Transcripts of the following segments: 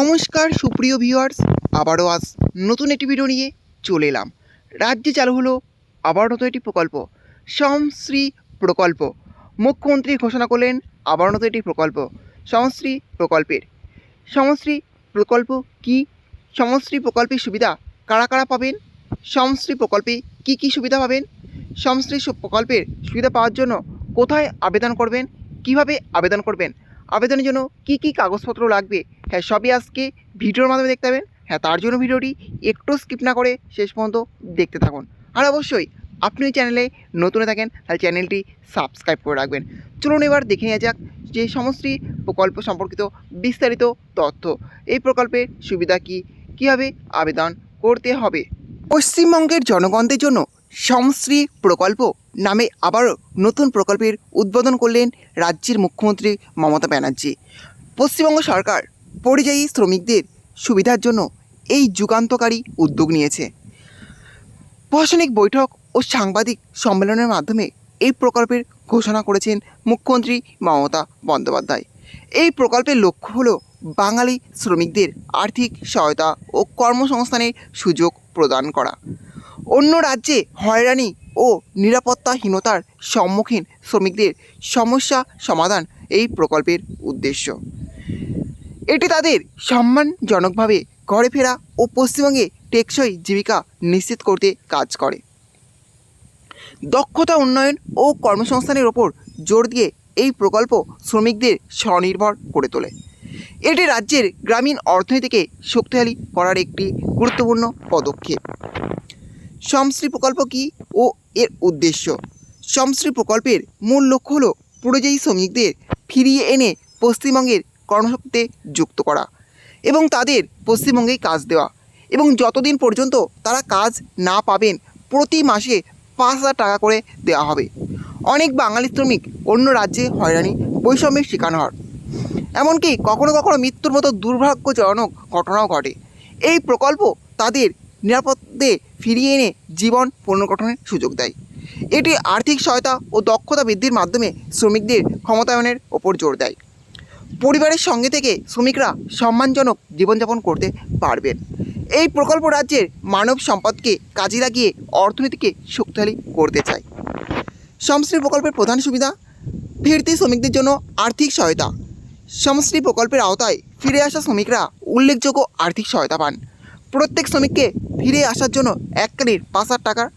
নমস্কার সুপ্রিয় ভিউয়ার্স, আবারও আজ নতুন একটি ভিডিও নিয়ে চলে এলাম। রাজ্যে চালু হলো আবার নতুন একটি প্রকল্প, সমশ্রী প্রকল্প। মুখ্যমন্ত্রী ঘোষণা করলেন আবার নতুন একটি প্রকল্প, সমশ্রী প্রকল্পের। সমশ্রী প্রকল্প কি? সমশ্রী প্রকল্পের সুবিধা কারা কারা পাবেন? সমশ্রী প্রকল্পে কি কি সুবিধা পাবেন? সমশ্রী প্রকল্পের সুবিধা পাওয়ার জন্য কোথায় আবেদন করবেন, কিভাবে আবেদন করবেন, আবেদনের জন্য কি কি কাগজপত্র লাগবে, হ্যাঁ সবই আজকে ভিডিওর মাধ্যমে দেখতে পাবেন। হ্যাঁ, তার জন্য ভিডিওটি একটু স্কিপ না করে শেষ পর্যন্ত দেখতে থাকুন। আর অবশ্যই আপনি চ্যানেলে নতুন থাকেন তাহলে চ্যানেলটি সাবস্ক্রাইব করে রাখবেন। চলুন এবার দেখে নেওয়া যাক যে সমশ্রী প্রকল্প সম্পর্কিত বিস্তারিত তথ্য। এই প্রকল্পের সুবিধা কি, কীভাবে আবেদন করতে হবে। পশ্চিমবঙ্গের জনগণদের জন্য সমশ্রী প্রকল্প নামে আবারও নতুন প্রকল্পের উদ্বোধন করলেন রাজ্যের মুখ্যমন্ত্রী মমতা ব্যানার্জি। পশ্চিমবঙ্গ সরকার পরিযায়ী শ্রমিকদের সুবিধার জন্য এই যুগান্তকারী উদ্যোগ নিয়েছে। প্রশাসনিক বৈঠক ও সাংবাদিক সম্মেলনের মাধ্যমে এই প্রকল্পের ঘোষণা করেছেন মুখ্যমন্ত্রী মমতা বন্দ্যোপাধ্যায়। এই প্রকল্পের লক্ষ্য হলো বাঙালি শ্রমিকদের আর্থিক সহায়তা ও কর্মসংস্থানের সুযোগ প্রদান করা। অন্য রাজ্যে হয়রানি ও নিরাপত্তাহীনতার সম্মুখীন শ্রমিকদের সমস্যা সমাধান এই প্রকল্পের উদ্দেশ্য। এটি তাদের সম্মানজনকভাবে ঘরে ফেরা ও পশ্চিমবঙ্গে টেকসই জীবিকা নিশ্চিত করতে কাজ করে। দক্ষতা উন্নয়ন ও কর্মসংস্থানের ওপর জোর দিয়ে এই প্রকল্প শ্রমিকদের স্বনির্ভর করে তোলে। এটি রাজ্যের গ্রামীণ অর্থনীতিকে শক্তিশালী করার একটি গুরুত্বপূর্ণ পদক্ষেপ। সমশ্রী প্রকল্প কী ও এর উদ্দেশ্য? সমশ্রী প্রকল্পের মূল লক্ষ্য হল পরিযায়ী শ্রমিকদের ফিরিয়ে এনে পশ্চিমবঙ্গের কর্মশক্তিতে যুক্ত করা এবং তাদের পশ্চিমবঙ্গেই কাজ দেওয়া, এবং যতদিন পর্যন্ত তারা কাজ না পাবেন প্রতি মাসে 5,000 টাকা করে দেওয়া হবে। অনেক বাঙালি শ্রমিক অন্য রাজ্যে হয়রানি বৈষম্যের শিকার হন, এমনকি কখনো কখনো মৃত্যুর মতো দুর্ভাগ্যজনক ঘটনাও ঘটে। এই প্রকল্প তাদের নিরাপদে ফিরিয়ে এনে জীবন পুনর্গঠনের সুযোগ দেয়। এটি আর্থিক সহায়তা ও দক্ষতা বৃদ্ধির মাধ্যমে শ্রমিকদের ক্ষমতায়নের ওপর জোর দেয়। পরিবারের সঙ্গে থেকে শ্রমিকরা সম্মানজনক জীবনযাপন করতে পারবেন। এই প্রকল্প রাজ্যের মানব সম্পদকে কাজে লাগিয়ে অর্থনীতিকে শক্তিশালী করতে চায়। সমশ্রী প্রকল্পের প্রধান সুবিধা: ফিরতি শ্রমিকদের জন্য আর্থিক সহায়তা। সমশ্রী প্রকল্পের আওতায় ফিরে আসা শ্রমিকরা উল্লেখযোগ্য আর্থিক সহায়তা পান। প্রত্যেক শ্রমিককে ফিরে আসার জন্য এককালীন 5,000 টাকার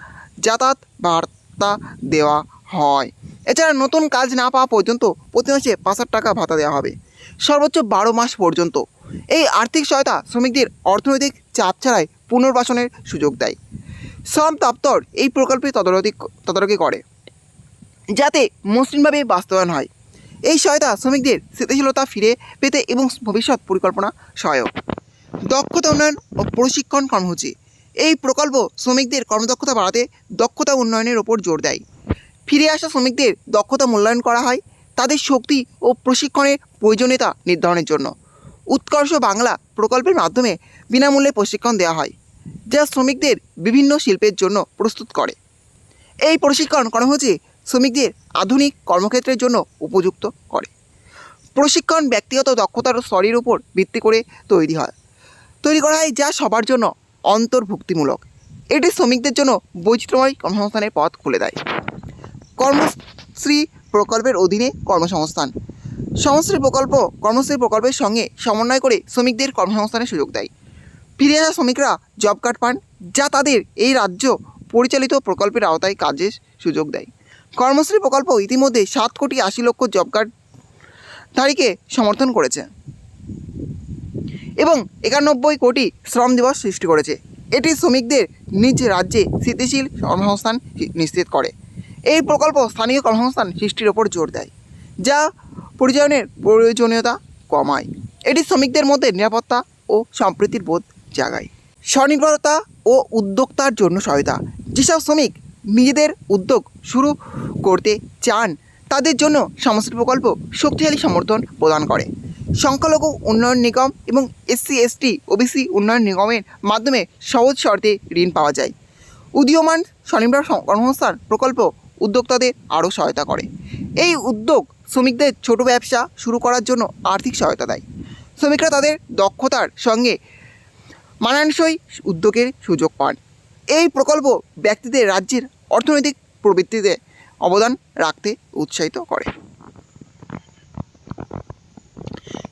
যাতায়াত ভাতা দেওয়া হয়। এছাড়া নতুন কাজ না পাওয়া পর্যন্ত প্রতি মাসে 5,000 টাকা ভাতা দেওয়া হবে, সর্বোচ্চ 12 মাস পর্যন্ত। এই আর্থিক সহায়তা শ্রমিকদের অর্থনৈতিক চাপ ছাড়াই পুনর্বাসনের সুযোগ দেয়। শ্রম দপ্তর এই প্রকল্পের তদারকি করে যাতে মসৃণভাবে বাস্তবায়ন হয়। এই সহায়তা শ্রমিকদের স্থিতিশীলতা ফিরে পেতে এবং ভবিষ্যৎ পরিকল্পনা সহায়ক। দক্ষতা উন্নয়ন ও প্রশিক্ষণ কর্মসূচি: এই প্রকল্প শ্রমিকদের কর্মদক্ষতা বাড়াতে দক্ষতা উন্নয়নের ওপর জোর দেয়। ফিরে আসা শ্রমিকদের দক্ষতা মূল্যায়ন করা হয় তাদের শক্তি ও প্রশিক্ষণের প্রয়োজনীয়তা নির্ধারণের জন্য। উৎকর্ষ বাংলা প্রকল্পের মাধ্যমে বিনামূল্যে প্রশিক্ষণ দেওয়া হয়, যা শ্রমিকদের বিভিন্ন শিল্পের জন্য প্রস্তুত করে। এই প্রশিক্ষণ কর্মসূচি শ্রমিকদের আধুনিক কর্মক্ষেত্রের জন্য উপযুক্ত করে। প্রশিক্ষণ ব্যক্তিগত দক্ষতার স্তরের উপর ভিত্তি করে তৈরি করা হয়, যা সবার জন্য অন্তর্ভুক্তিমূলক। এটি শ্রমিকদের জন্য বৈচিত্র্যময় কর্মসংস্থানের পথ খুলে দেয়। কর্মশ্রী প্রকল্পের অধীনে কর্মসংস্থান: সমশ্রী প্রকল্পের সঙ্গে সমন্বয় করে শ্রমিকদের কর্মসংস্থানের সুযোগ দেয়। ফিরে আসা শ্রমিকরা জব কার্ড পান, যা তাদের এই রাজ্য পরিচালিত প্রকল্পের আওতায় কাজের সুযোগ দেয়। কর্মশ্রী প্রকল্প ইতিমধ্যে 7,80,00,000 জব কার্ডধারীকে সমর্থন করেছে এবং 91 কোটি শ্রম দিবস সৃষ্টি করেছে। এটি শ্রমিকদের নিজ রাজ্যে স্থিতিশীল কর্মসংস্থান নিশ্চিত করে। এই প্রকল্প স্থানীয় কর্মসংস্থান সৃষ্টির ওপর জোর দেয়, যা পরিচালনের প্রয়োজনীয়তা কমায়। এটি শ্রমিকদের মধ্যে নিরাপত্তা ও সম্প্রীতির বোধ জাগায়। স্বনির্ভরতা ও উদ্যোক্তার জন্য সহায়তা: যেসব শ্রমিক নিজেদের উদ্যোগ শুরু করতে চান তাদের জন্য সমশ্রী প্রকল্প শক্তিশালী সমর্থন প্রদান করে। সংখ্যালঘু উন্নয়ন নিগম এবং SC/ST OBC উন্নয়ন নিগমের মাধ্যমে সহজ শর্তে ঋণ পাওয়া যায়। উদীয়মান স্বনির্ভর কর্মসংস্থান প্রকল্প উদ্যোক্তাদের আরও সহায়তা করে। এই উদ্যোগ শ্রমিকদের ছোট ব্যবসা শুরু করার জন্য আর্থিক সহায়তা দেয়। শ্রমিকরা তাদের দক্ষতার সঙ্গে মানানসই উদ্যোগের সুযোগ পান। এই প্রকল্প ব্যক্তিদের রাজ্যের অর্থনৈতিক প্রবৃদ্ধিতে অবদান রাখতে উৎসাহিত করে।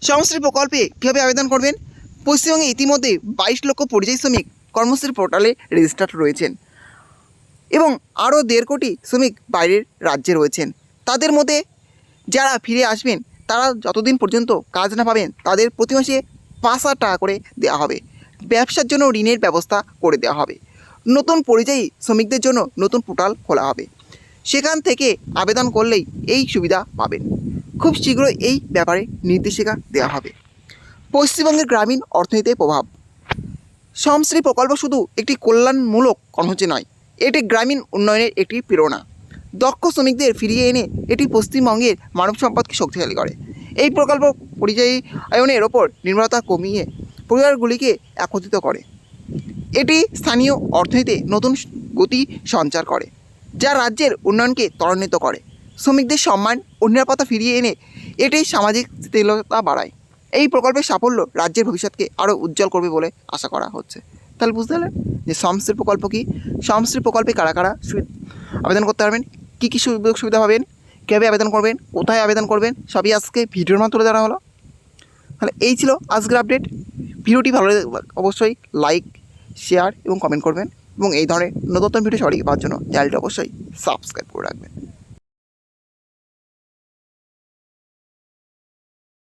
শ্রমশ্রী প্রকল্পে কীভাবে আবেদন করবেন? পশ্চিমবঙ্গে ইতিমধ্যে 22 লক্ষ পরিযায়ী শ্রমিক কর্মশ্রী পোর্টালে রেজিস্টার্ড রয়েছেন এবং আরও 1.5 কোটি শ্রমিক বাইরের রাজ্যে রয়েছেন। তাদের মধ্যে যারা ফিরে আসবেন তারা যতদিন পর্যন্ত কাজ না পাবেন তাদের প্রতি মাসে 5,000 টাকা করে দেওয়া হবে। ব্যবসার জন্য ঋণের ব্যবস্থা করে দেওয়া হবে। নতুন পরিযায়ী শ্রমিকদের জন্য নতুন পোর্টাল খোলা হবে, সেখান থেকে আবেদন করলেই এই সুবিধা পাবেন। খুব শীঘ্রই এই ব্যাপারে নির্দেশিকা দেওয়া হবে। পশ্চিমবঙ্গের গ্রামীণ অর্থনীতির প্রভাব। শ্রমশ্রী প্রকল্প শুধু একটি কল্যাণমূলক কর্মসূচি নয়, এটি গ্রামীণ উন্নয়নের একটি প্রেরণা। দক্ষ শ্রমিকদের ফিরিয়ে এনে এটি পশ্চিমবঙ্গের মানব সম্পদকে শক্তিশালী করে। এই প্রকল্প পরিযায়ী আয়নের ওপর নির্ভরতা কমিয়ে পরিবারগুলিকে একত্রিত করে। এটি স্থানীয় অর্থনীতিতে নতুন গতি সঞ্চার করে, যা রাজ্যের উন্নয়নকে ত্বরান্বিত করে। শ্রমিকদের সম্মান ও নিরাপত্তা ফিরিয়ে এনে এটি সামাজিক স্থিতিশীলতা বাড়ায়। এই প্রকল্পের সাফল্য রাজ্যের ভবিষ্যৎকে আরও উজ্জ্বল করবে বলে আশা করা হচ্ছে। তাহলে বুঝতে পারলেন যে শ্রমশ্রী প্রকল্প কী, শ্রমশ্রী প্রকল্পে কারা কারা আবেদন করতে পারবেন, কী কী সুযোগ সুবিধা পাবেন, কীভাবে আবেদন করবেন, কোথায় আবেদন করবেন, সবই আজকে ভিডিওর মাধ্যমে তুলে ধরা হলো। তাহলে এই ছিল আজকের আপডেট। ভিডিওটি ভালো লাগলে অবশ্যই লাইক, শেয়ার এবং কমেন্ট করবেন এবং এই ধরনের নতুন ভিডিও সবাইকে পাওয়ার জন্য চ্যানেলটি অবশ্যই সাবস্ক্রাইব করে রাখবেন।